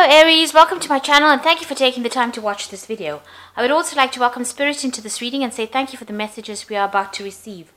Aries, welcome to my channel and thank you for taking the time to watch this video. I would also like to welcome Spirit into this reading and say thank you for the messages we are about to receive.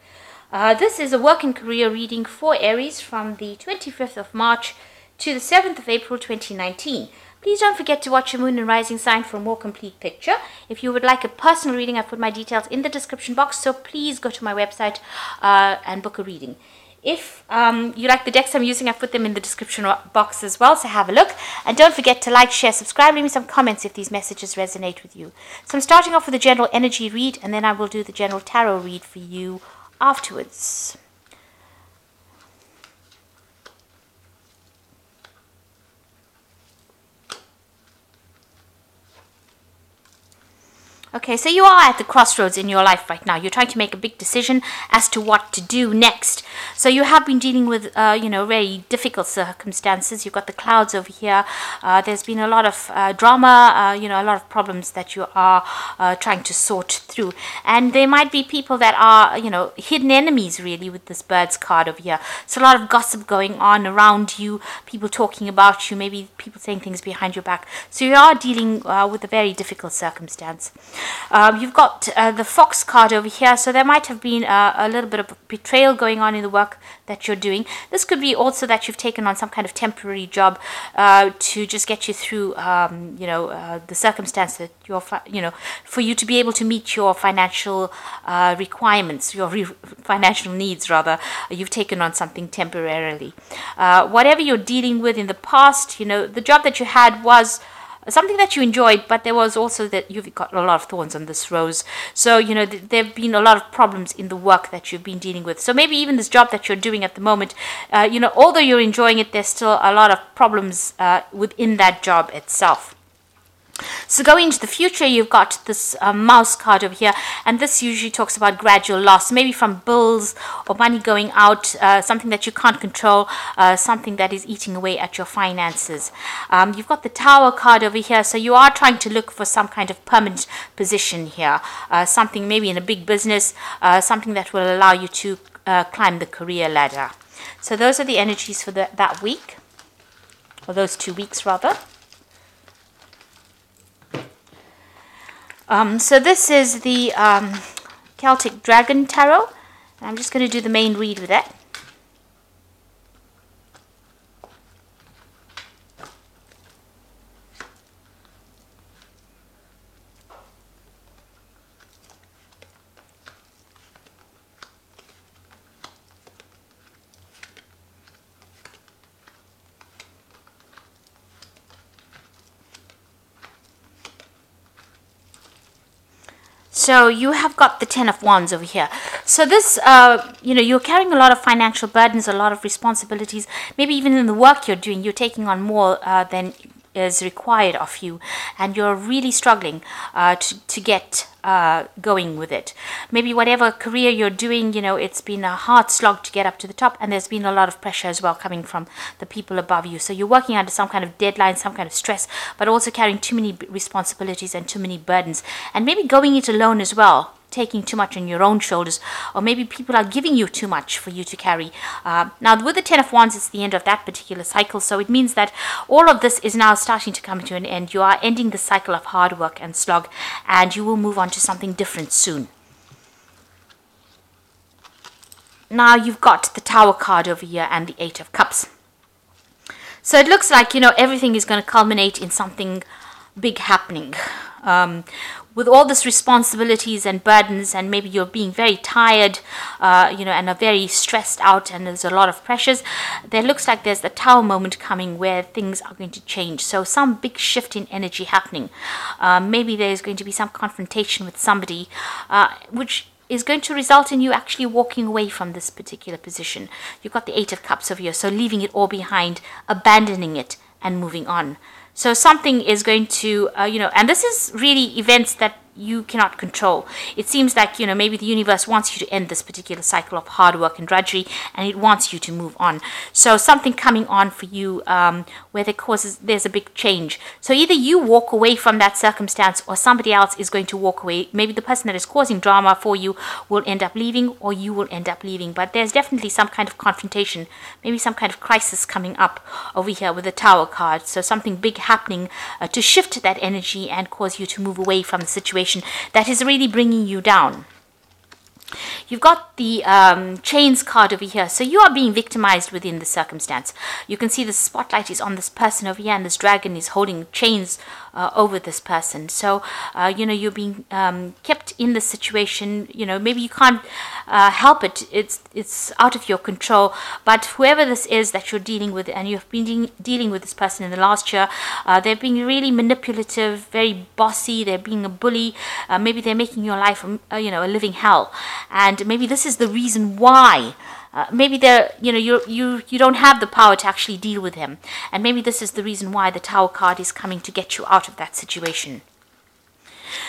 This is a work and career reading for Aries from the 25th of March to the 7th of April 2019. Please don't forget to watch your moon and rising sign for a more complete picture. If you would like a personal reading, I've put my details in the description box, so please go to my website and book a reading. If you like the decks I'm using, I've put them in the description box as well, so have a look. And don't forget to like, share, subscribe, leave me some comments if these messages resonate with you. So I'm starting off with a general energy read, and then I will do the general tarot read for you afterwards. Okay, so you are at the crossroads in your life right now. You're trying to make a big decision as to what to do next. So you have been dealing with, very difficult circumstances. You've got the clouds over here. There's been a lot of drama, a lot of problems that you are trying to sort through. And there might be people that are, hidden enemies really with this Birds card over here. So a lot of gossip going on around you, people talking about you, maybe people saying things behind your back. So you are dealing with a very difficult circumstance. You've got the Fox card over here, so there might have been a little bit of betrayal going on in the work that you're doing. This could be also that you've taken on some kind of temporary job to just get you through, the circumstance that you're, for you to be able to meet your financial requirements, your financial needs rather. You've taken on something temporarily. Whatever you're dealing with in the past, the job that you had was something that you enjoyed, but there was also that you've got a lot of thorns on this rose. So, there have been a lot of problems in the work that you've been dealing with. So maybe even this job that you're doing at the moment, although you're enjoying it, there's still a lot of problems within that job itself. So going into the future, you've got this mouse card over here, and this usually talks about gradual loss, maybe from bills or money going out, something that you can't control, something that is eating away at your finances. You've got the Tower card over here, so you are trying to look for some kind of permanent position here, something maybe in a big business, something that will allow you to climb the career ladder. So those are the energies for that week, or those 2 weeks rather. So this is the Celtic Dragon Tarot. I'm just going to do the main read with that. So you have got the Ten of Wands over here. So this, you're carrying a lot of financial burdens, a lot of responsibilities. Maybe even in the work you're doing, you're taking on more than is required of you, and you're really struggling to get going with it. Maybe whatever career you're doing, it's been a hard slog to get up to the top, and there's been a lot of pressure as well coming from the people above you. So you're working under some kind of deadline, some kind of stress, but also carrying too many responsibilities and too many burdens, and maybe going it alone as well, taking too much on your own shoulders, or maybe people are giving you too much for you to carry. Now with the Ten of Wands, it's the end of that particular cycle, so it means that all of this is now starting to come to an end. You are ending the cycle of hard work and slog, and you will move on to something different soon. Now you've got the Tower card over here and the Eight of Cups. So it looks like, everything is going to culminate in something big happening. With all this responsibilities and burdens, and maybe you're being very tired, and are very stressed out, and there's a lot of pressures, there looks like there's the Tower moment coming where things are going to change. So some big shift in energy happening. Maybe there's going to be some confrontation with somebody, which is going to result in you actually walking away from this particular position. You've got the Eight of Cups over here, so leaving it all behind, abandoning it, and moving on. So something is going to, and this is really events that you cannot control. It seems like, maybe the universe wants you to end this particular cycle of hard work and drudgery, and it wants you to move on. So something coming on for you where there's a big change. So either you walk away from that circumstance, or somebody else is going to walk away. Maybe the person that is causing drama for you will end up leaving, or you will end up leaving. But there's definitely some kind of confrontation, maybe some kind of crisis coming up over here with the Tower card. So something big happening to shift that energy and cause you to move away from the situation that is really bringing you down. You've got the chains card over here. So you are being victimized within the circumstance. You can see the spotlight is on this person over here, and this dragon is holding chains over this person. So, you're being kept in this situation. Maybe you can't help it. It's out of your control. But whoever this is that you're dealing with, and you've been dealing with this person in the last year, they're being really manipulative, very bossy. They're being a bully. Maybe they're making your life, a living hell. And maybe this is the reason why. Maybe you don't have the power to actually deal with him, and maybe this is the reason why the Tower card is coming to get you out of that situation.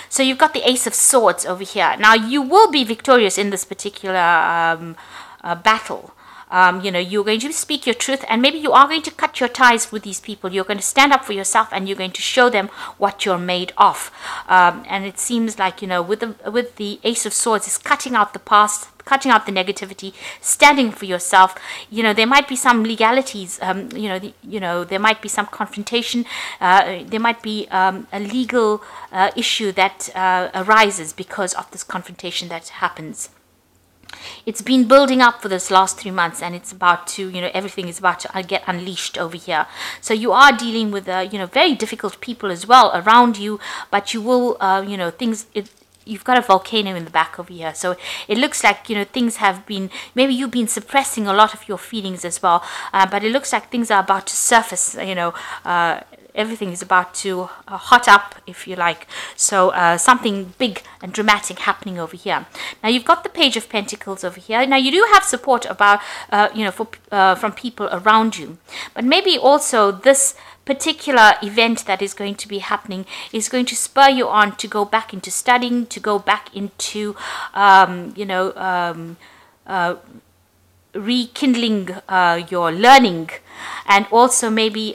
So you've got the Ace of Swords over here. Now you will be victorious in this particular battle. You're going to speak your truth, and maybe you are going to cut your ties with these people. You're going to stand up for yourself, and you're going to show them what you're made of. And it seems like, with the Ace of Swords, is cutting out the past, cutting out the negativity, standing for yourself. There might be some legalities. There might be some confrontation. There might be a legal issue that arises because of this confrontation that happens. It's been building up for this last 3 months, and it's about to, everything is about to get unleashed over here. So you are dealing with, very difficult people as well around you, but you will, you've got a volcano in the back over here. So it looks like, things have been, maybe you've been suppressing a lot of your feelings as well, but it looks like things are about to surface, everything is about to hot up, if you like. So something big and dramatic happening over here. Now you've got the Page of Pentacles over here. Now you do have support about, from people around you, but maybe also this particular event that is going to be happening is going to spur you on to go back into studying, to go back into, rekindling your learning, and also maybe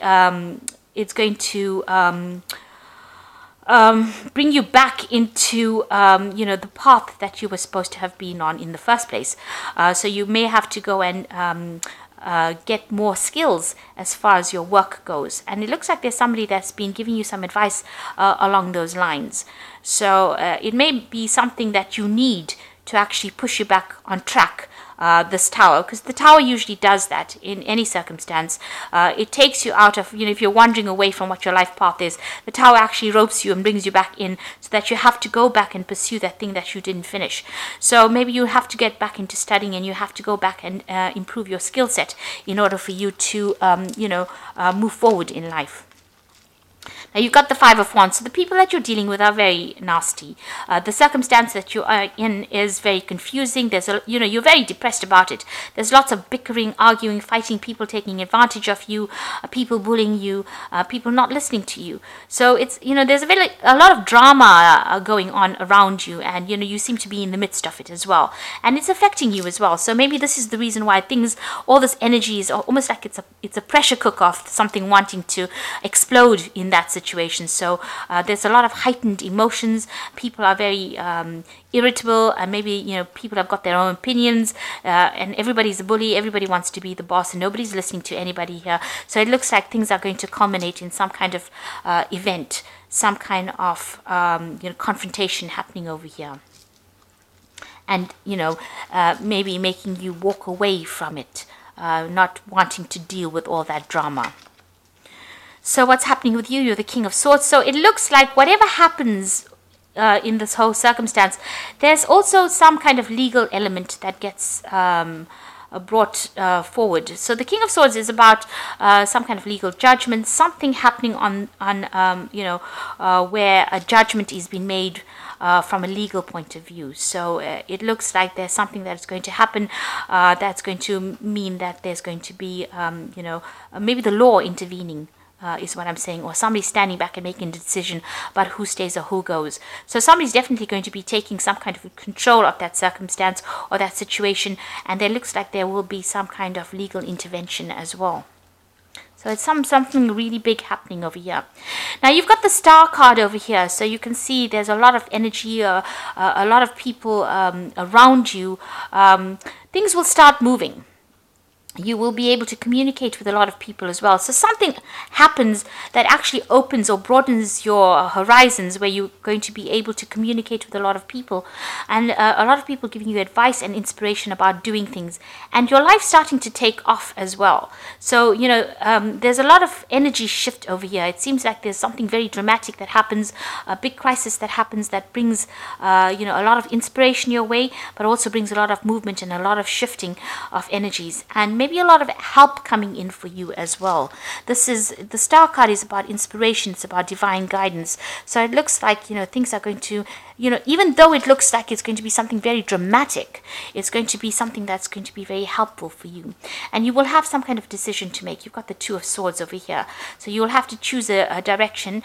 it's going to bring you back into, the path that you were supposed to have been on in the first place. So you may have to go and get more skills as far as your work goes. And it looks like there's somebody that's been giving you some advice along those lines. So it may be something that you need to actually push you back on track. This Tower, because the Tower usually does that in any circumstance. It takes you out of, if you're wandering away from what your life path is, the Tower actually ropes you and brings you back in, so that you have to go back and pursue that thing that you didn't finish. So maybe you have to get back into studying, and you have to go back and improve your skill set in order for you to, move forward in life. Now you've got the Five of Wands. So the people that you're dealing with are very nasty. The circumstance that you are in is very confusing. You're very depressed about it. There's lots of bickering, arguing, fighting, people taking advantage of you, people bullying you, people not listening to you. So it's, there's a lot of drama going on around you, and, you seem to be in the midst of it as well. And it's affecting you as well. So maybe this is the reason why all this energy is almost like it's a pressure cooker of something wanting to explode in that situation. So there's a lot of heightened emotions. People are very irritable, and maybe people have got their own opinions, and everybody's a bully. Everybody wants to be the boss, and nobody's listening to anybody here. So it looks like things are going to culminate in some kind of event, some kind of confrontation happening over here, and maybe making you walk away from it, not wanting to deal with all that drama. So what's happening with you? You're the King of Swords. So it looks like whatever happens in this whole circumstance, there's also some kind of legal element that gets brought forward. So the King of Swords is about some kind of legal judgment, something happening on where a judgment is being made from a legal point of view. So it looks like there's something that's going to happen that's going to mean that there's going to be, maybe the law intervening is what I'm saying, or somebody's standing back and making a decision about who stays or who goes. So somebody's definitely going to be taking some kind of control of that circumstance or that situation, and there looks like there will be some kind of legal intervention as well. So it's something really big happening over here. Now you've got the Star card over here, so you can see there's a lot of energy, a lot of people around you. Things will start moving. You will be able to communicate with a lot of people as well. So something happens that actually opens or broadens your horizons, where you're going to be able to communicate with a lot of people, and a lot of people giving you advice and inspiration about doing things, and your life starting to take off as well. So, there's a lot of energy shift over here. It seems like there's something very dramatic that happens, a big crisis that happens that brings, a lot of inspiration your way, but also brings a lot of movement and a lot of shifting of energies. And maybe a lot of help coming in for you as well. The Star card is about inspiration. It's about divine guidance. So it looks like, things are going to, even though it looks like it's going to be something very dramatic, it's going to be something that's going to be very helpful for you. And you will have some kind of decision to make. You've got the Two of Swords over here. So you will have to choose a direction.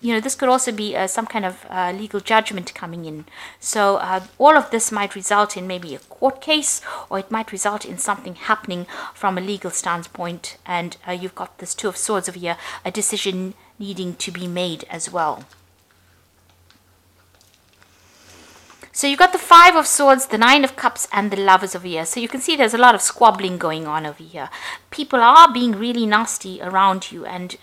This could also be some kind of legal judgment coming in. So all of this might result in maybe a court case, or it might result in something happening from a legal standpoint. And you've got this Two of Swords over here, a decision needing to be made as well. So you've got the Five of Swords, the Nine of Cups, and the Lovers over here. So you can see there's a lot of squabbling going on over here. People are being really nasty around you, and,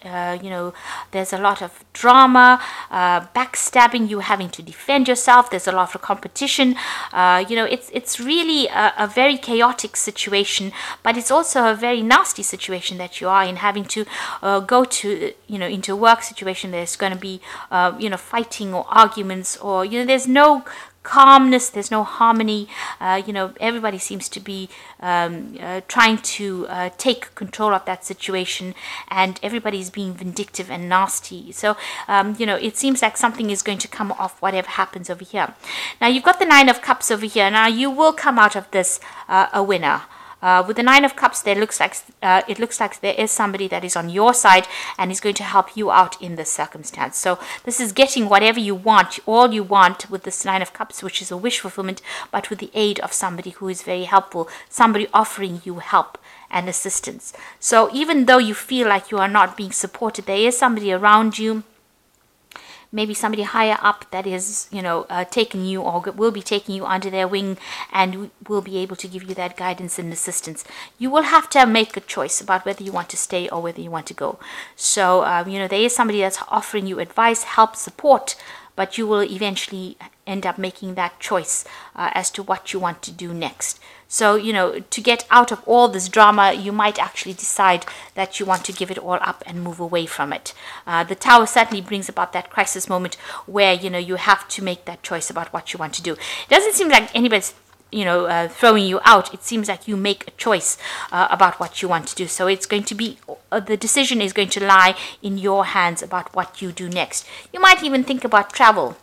there's a lot of drama, backstabbing, you having to defend yourself. There's a lot of competition. It's really a very chaotic situation, but it's also a very nasty situation that you are in, having to go to, into a work situation. There's going to be, fighting or arguments, or, there's no calmness, there's no harmony. Everybody seems to be trying to take control of that situation, and everybody's being vindictive and nasty. So it seems like something is going to come off whatever happens over here. Now you've got the Nine of Cups over here. Now you will come out of this a winner. With the Nine of Cups, it looks like there is somebody that is on your side and is going to help you out in this circumstance. So this is getting whatever you want, all you want, with this Nine of Cups, which is a wish fulfillment, but with the aid of somebody who is very helpful, somebody offering you help and assistance. So even though you feel like you are not being supported, there is somebody around you, maybe somebody higher up, that is, taking you, or will be taking you under their wing, and will be able to give you that guidance and assistance. You will have to make a choice about whether you want to stay or whether you want to go. So, there is somebody that's offering you advice, help, support, but you will eventually end up making that choice as to what you want to do next. So, to get out of all this drama, you might actually decide that you want to give it all up and move away from it. The Tower certainly brings about that crisis moment where, you have to make that choice about what you want to do. It doesn't seem like anybody's throwing you out. It seems like you make a choice about what you want to do. So it's going to be, the decision is going to lie in your hands about what you do next. You might even think about travel.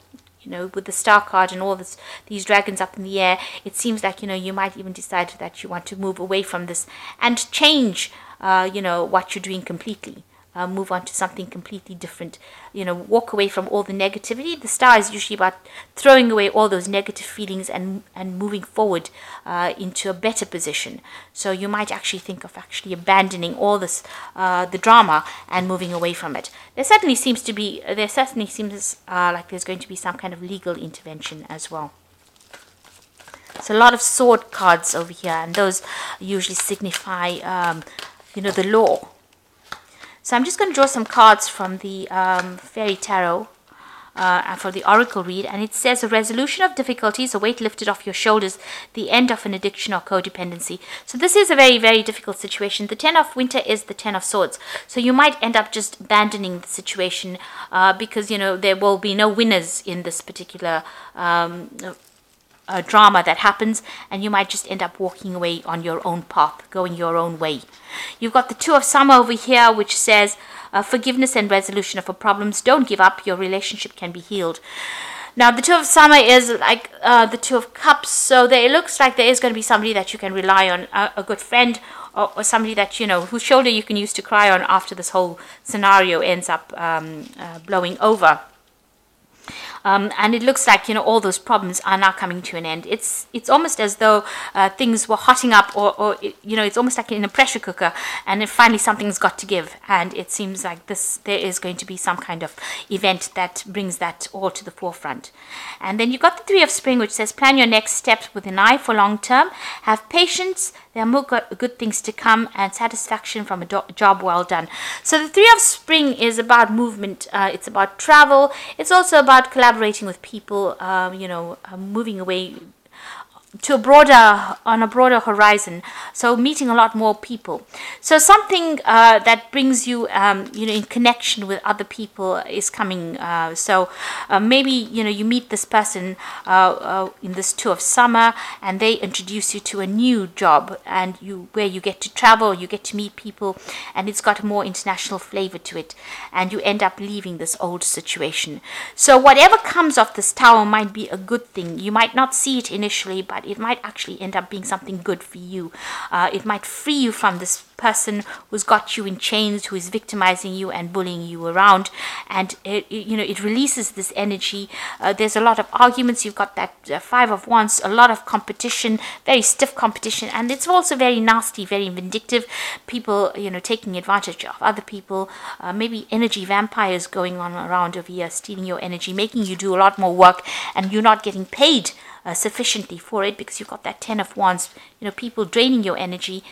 With the Star card and all these dragons up in the air, it seems like, you might even decide that you want to move away from this and change, what you're doing completely. Move on to something completely different. Walk away from all the negativity. The Star is usually about throwing away all those negative feelings and moving forward into a better position. So you might actually think of actually abandoning all this, the drama, and moving away from it. There certainly seems like there's going to be some kind of legal intervention as well. So a lot of sword cards over here, and those usually signify, the law. So I'm just going to draw some cards from the Fairy Tarot and for the Oracle read. And it says, a resolution of difficulties, a weight lifted off your shoulders, the end of an addiction or codependency. So this is a very, very difficult situation. The Ten of Winter is the Ten of Swords. So you might end up just abandoning the situation because, there will be no winners in this particular drama that happens, and you might just end up walking away on your own path, going your own way. You've got the Two of Summer over here, which says forgiveness and resolution of problems. Don't give up. Your relationship can be healed. Now, the Two of Summer is like the Two of Cups, so it looks like there is going to be somebody that you can rely on, a good friend, or somebody that, you know, whose shoulder you can use to cry on after this whole scenario ends up blowing over. And it looks like, you know, all those problems are now coming to an end. It's almost as though things were hotting up, or you know, it's almost like in a pressure cooker, and then finally something's got to give. And it seems like there is going to be some kind of event that brings that all to the forefront. And then you've got the Three of Spring, which says plan your next steps with an eye for long term. Have patience. There are more good things to come, and satisfaction from a job well done. So the Three of Spring is about movement. It's about travel. It's also about collaborating with people, you know, moving away to on a broader horizon. So meeting a lot more people. So something that brings you, you know, in connection with other people is coming. So maybe, you know, you meet this person in this Two of Summer, and they introduce you to a new job, and where you get to travel, you get to meet people, and it's got a more international flavor to it, and you end up leaving this old situation. So whatever comes off this Tower might be a good thing. You might not see it initially, but it might actually end up being something good for you. It might free you from this person who's got you in chains, who is victimizing you and bullying you around, and you know, it releases this energy. There's a lot of arguments. You've got that Five of Wands, a lot of competition, very stiff competition, and it's also very nasty, very vindictive. People, you know, taking advantage of other people, maybe energy vampires going on around over here, stealing your energy, making you do a lot more work, and you're not getting paid sufficiently for it, because you've got that Ten of Wands, you know, people draining your energy,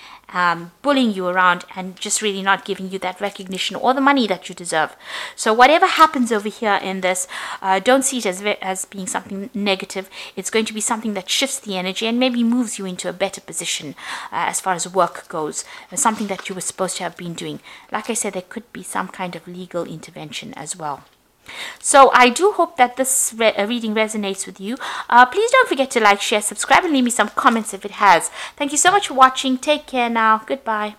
bullying you around, and just really not giving you that recognition or the money that you deserve. So whatever happens over here in this, don't see it as being something negative. It's going to be something that shifts the energy and maybe moves you into a better position as far as work goes, something that you were supposed to have been doing. Like I said, there could be some kind of legal intervention as well. So I do hope that this reading resonates with you. Please don't forget to like, share, subscribe, and leave me some comments if it has. Thank you so much for watching. Take care now. Goodbye.